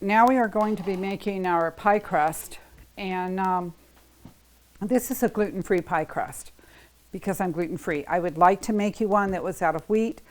now we are going to be making our pie crust, and this is a gluten-free pie crust because I'm gluten-free. I would like to make you one that was out of wheat,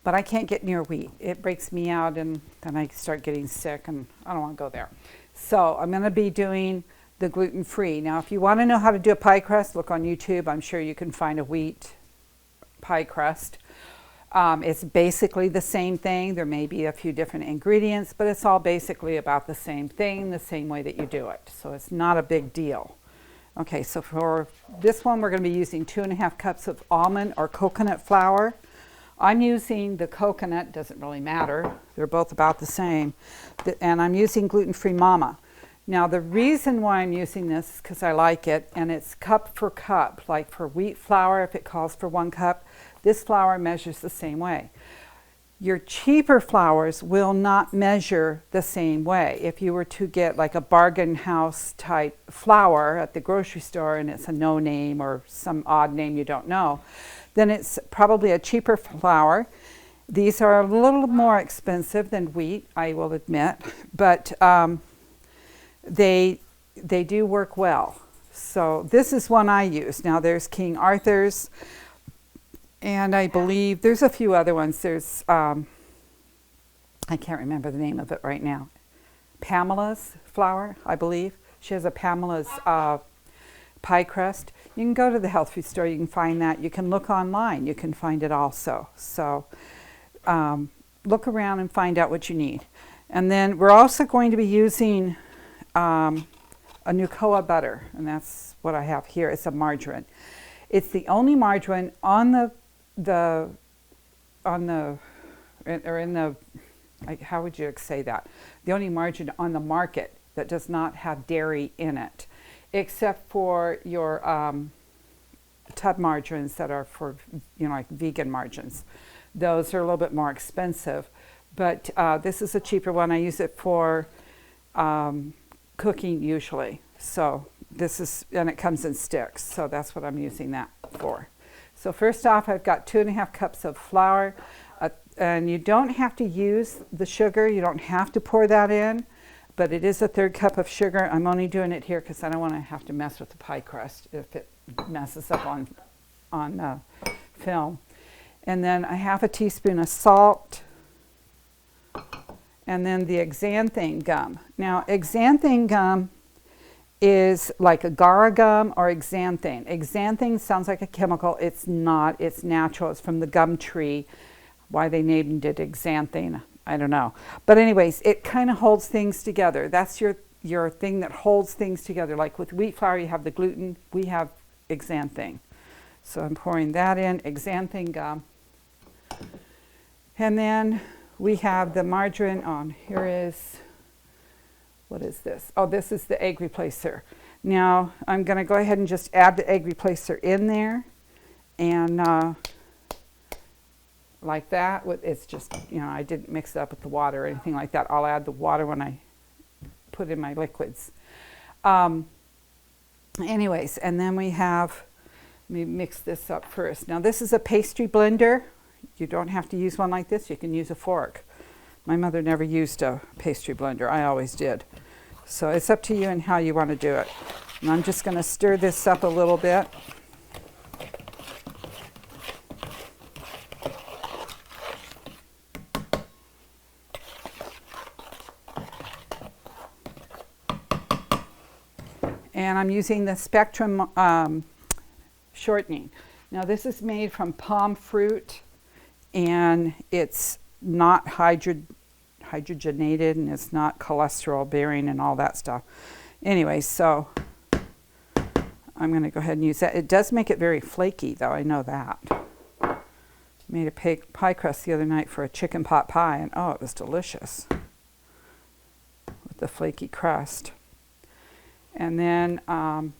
but I can't get near wheat. It breaks me out and then I start getting sick and I don't want to go there. So I'm going to be doing the gluten-free. Now if you want to know how to do a pie crust, look on YouTube. I'm sure you can find a wheat pie crust. It's basically the same thing. There may be a few different ingredients, but it's all basically about the same thing, the same way that you do it. So it's not a big deal. Okay, so for this one, we're going to be using 2.5 cups of almond or coconut flour. I'm using the coconut, doesn't really matter. They're both about the same. And I'm using gluten-free mama. Now the reason why I'm using this is because I like it, and it's cup for cup. Like for wheat flour, if it calls for 1 cup, this flour measures the same way. Your cheaper flours will not measure the same way. If you were to get like a bargain house type flour at the grocery store and it's a no name or some odd name you don't know, then it's probably a cheaper flour. These are a little more expensive than wheat, I will admit, but they do work well. So this is one I use. Now there's King Arthur's, and I believe there's a few other ones. There's, I can't remember the name of it right now. Pamela's flour, I believe. She has a Pamela's pie crust. You can go to the health food store, you can find that. You can look online, you can find it also. So look around and find out what you need. And then we're also going to be using a Nucoa butter, and that's what I have here. It's a margarine. It's the only margarine on how would you say that? The only margarine on the market that does not have dairy in it, except for your tub margarines that are for, like vegan margarines. Those are a little bit more expensive, but this is a cheaper one. I use it for cooking usually. So this is, and it comes in sticks, so that's what I'm using that for. So first off, I've got 2.5 cups of flour, and you don't have to use the sugar. You don't have to pour that in, but it is a 1/3 cup of sugar. I'm only doing it here because I don't want to have to mess with the pie crust if it messes up on film. And then a 1/2 teaspoon of salt, and then the xanthan gum. Now, xanthan gum is like agar gum or xanthan. Xanthan sounds like a chemical. It's not. It's natural. It's from the gum tree. Why they named it xanthan, I don't know. But anyways, it kind of holds things together. That's your thing that holds things together. Like with wheat flour, you have the gluten. We have xanthan. So I'm pouring that in, xanthan gum. And then we have the margarine on. Here is, what is this? Oh, this is the egg replacer. Now, I'm going to go ahead and just add the egg replacer in there. And like that. It's just, I didn't mix it up with the water or anything like that. I'll add the water when I put in my liquids. Anyways, and then we have, let me mix this up first. Now, this is a pastry blender. You don't have to use one like this. You can use a fork. My mother never used a pastry blender. I always did. So it's up to you and how you want to do it. And I'm just going to stir this up a little bit. And I'm using the Spectrum shortening. Now this is made from palm fruit, and it's not hydrogenated, and it's not cholesterol bearing and all that stuff. Anyway, so I'm going to go ahead and use that. It does make it very flaky, though. I know that. Made a pie crust the other night for a chicken pot pie, and oh, it was delicious with the flaky crust. And then I'll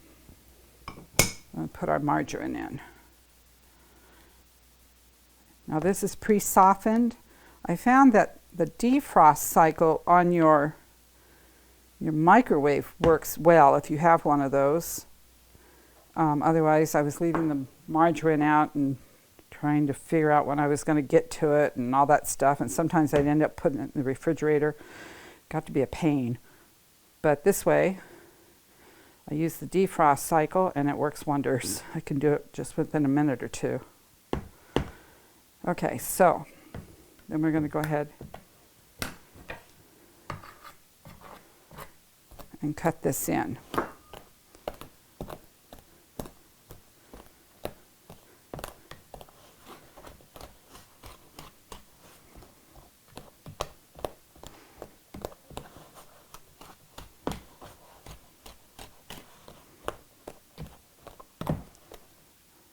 put our margarine in. Now this is pre-softened. I found that the defrost cycle on your microwave works well if you have one of those. Otherwise, I was leaving the margarine out and trying to figure out when I was going to get to it and all that stuff. And sometimes I'd end up putting it in the refrigerator. got to be a pain. But this way, I use the defrost cycle and it works wonders. I can do it just within a minute or two. Okay, so then we're going to go ahead and cut this in.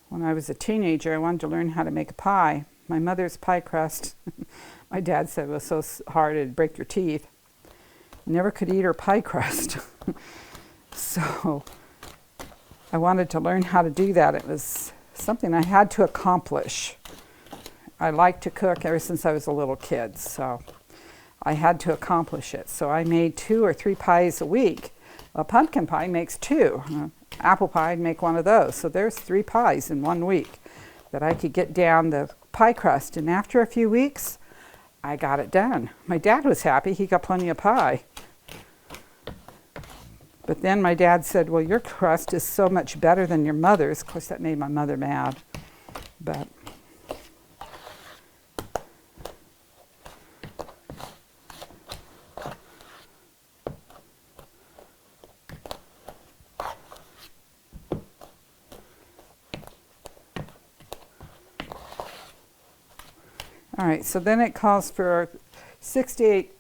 When I was a teenager, I wanted to learn how to make a pie. My mother's pie crust, my dad said, was so hard it'd break your teeth. I never could eat her pie crust. So I wanted to learn how to do that. It was something I had to accomplish. I liked to cook ever since I was a little kid, so I had to accomplish it. So I made 2 or 3 pies a week. A pumpkin pie makes 2. Apple pie, I'd make 1 of those. So there's 3 pies in 1 week that I could get down the pie crust. And after a few weeks, I got it done. My dad was happy. He got plenty of pie. But then my dad said, well, your crust is so much better than your mother's. Of course, that made my mother mad. But all right, so then it calls for 6 to 8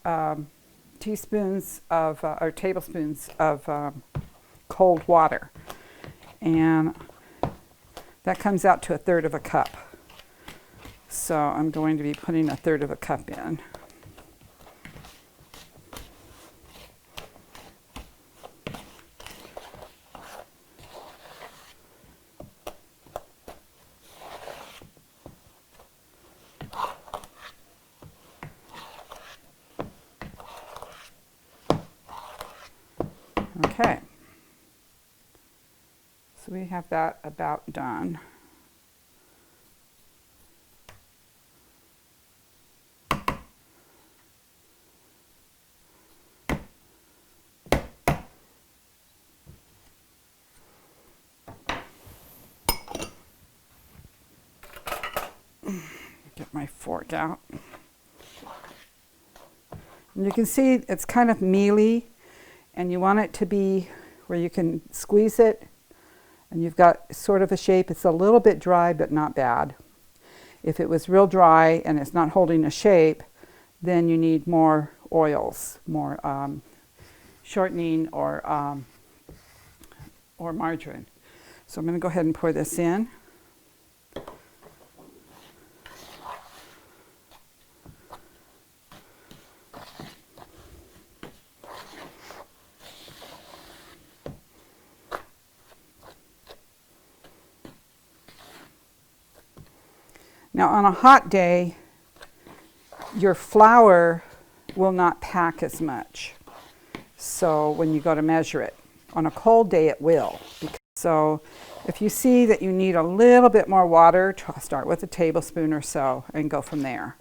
teaspoons of, or tablespoons of cold water. And that comes out to 1/3 of a cup. So I'm going to be putting 1/3 of a cup in. Okay, so we have that about done. Get my fork out. And you can see it's kind of mealy. And you want it to be where you can squeeze it and you've got sort of a shape. It's a little bit dry, but not bad. If it was real dry and it's not holding a shape, then you need more oils, more shortening or margarine. So I'm going to go ahead and pour this in. Now on a hot day, your flour will not pack as much. So when you go to measure it, on a cold day it will. So if you see that you need a little bit more water, start with a tablespoon or so and go from there.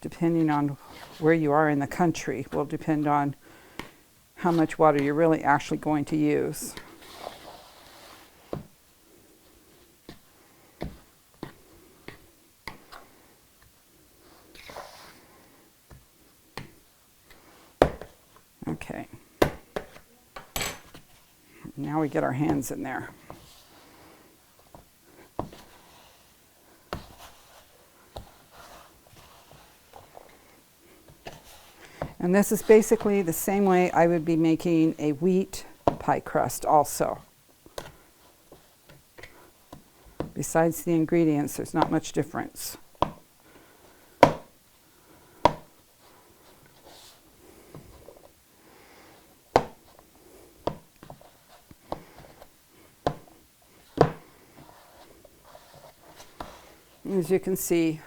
Depending on where you are in the country will depend on how much water you're really actually going to use. Okay, now we get our hands in there. And this is basically the same way I would be making a wheat pie crust also. Besides the ingredients, there's not much difference. As you can see,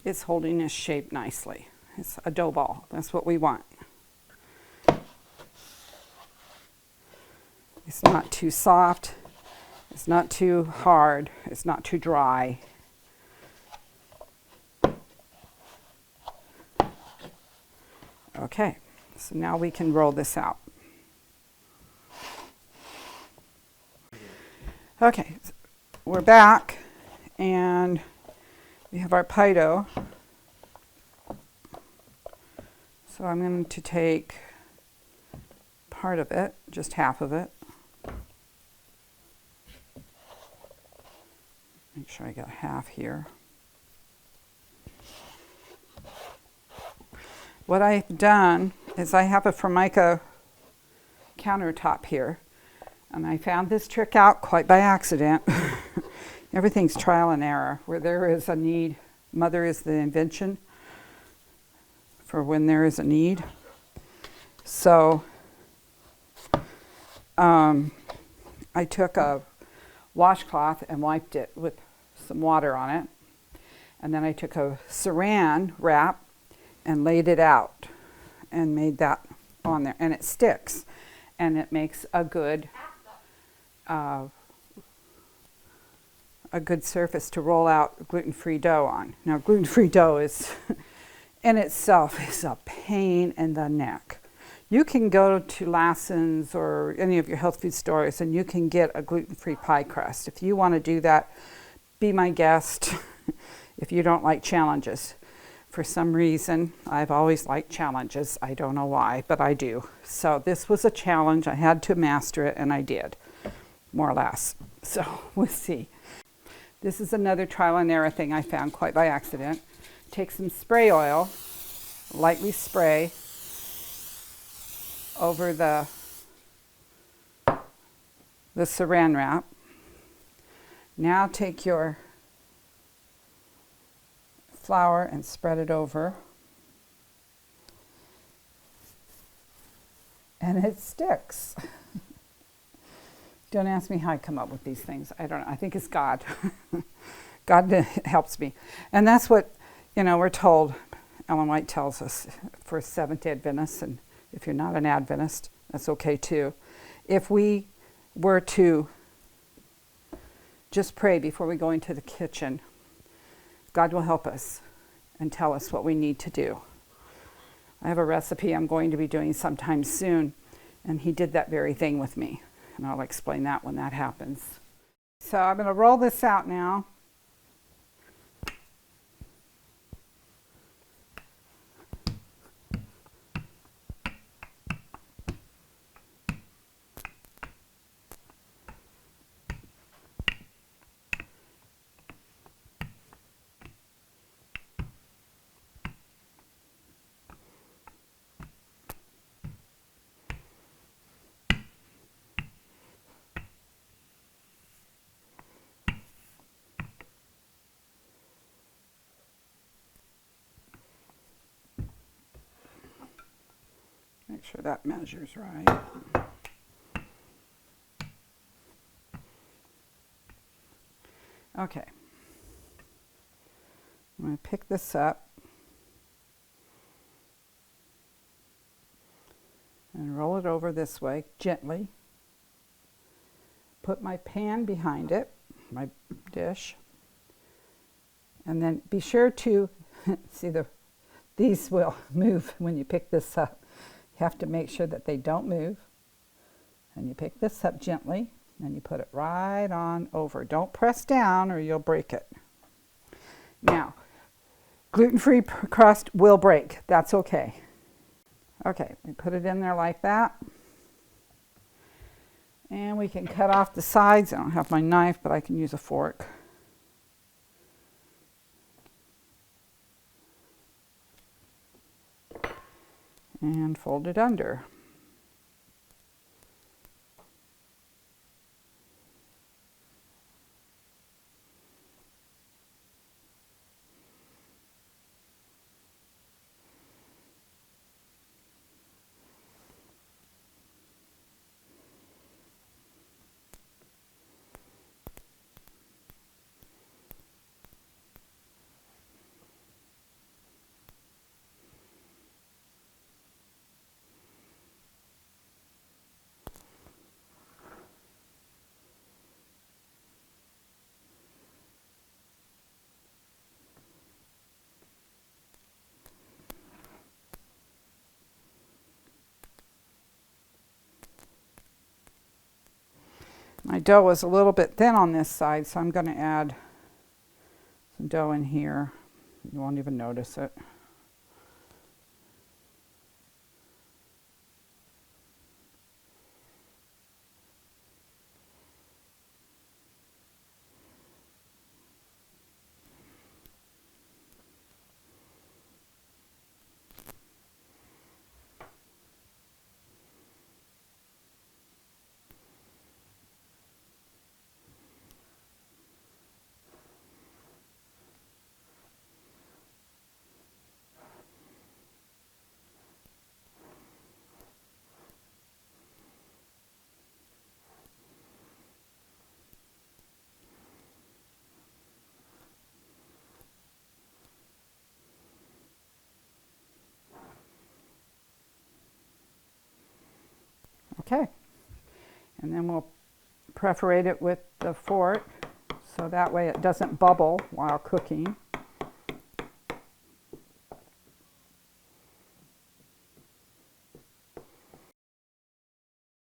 it's holding its shape nicely. It's a dough ball. That's what we want. It's not too soft. It's not too hard. It's not too dry. Okay, so now we can roll this out. Okay, so we're back, and we have our pie dough. So I'm going to take part of it, just half of it. Make sure I got half here. What I've done is I have a Formica countertop here, and I found this trick out quite by accident. Everything's trial and error. Where there is a need, mother is the invention for when there is a need. So I took a washcloth and wiped it with some water on it, and then I took a saran wrap and laid it out and made that on there, and it sticks, and it makes a good surface to roll out gluten-free dough on. Now, gluten-free dough is in itself is a pain in the neck. You can go to Lassen's or any of your health food stores and you can get a gluten-free pie crust. If you want to do that, be my guest. If you don't like challenges. For some reason, I've always liked challenges. I don't know why, but I do. So this was a challenge. I had to master it, and I did, more or less. So we'll see. This is another trial and error thing I found quite by accident. Take some spray oil, lightly spray over the saran wrap. Now take your flour and spread it over, and it sticks. Don't ask me how I come up with these things. I don't know. I think it's God. God helps me. And that's what, we're told, Ellen White tells us for Seventh-day Adventists, and if you're not an Adventist, that's okay too. If we were to just pray before we go into the kitchen, God will help us and tell us what we need to do. I have a recipe I'm going to be doing sometime soon, and he did that very thing with me. And I'll explain that when that happens. So I'm going to roll this out now. Make sure that measures right. Okay. I'm going to pick this up and roll it over this way gently. Put my pan behind it, my dish, and then be sure to see these will move when you pick this up. You have to make sure that they don't move. And you pick this up gently, and you put it right on over. Don't press down or you'll break it. Now, gluten-free crust will break. That's okay. Okay, we put it in there like that. And we can cut off the sides. I don't have my knife, but I can use a fork. And fold it under. My dough is a little bit thin on this side, so I'm going to add some dough in here. You won't even notice it. Okay, and then we'll perforate it with the fork so that way it doesn't bubble while cooking.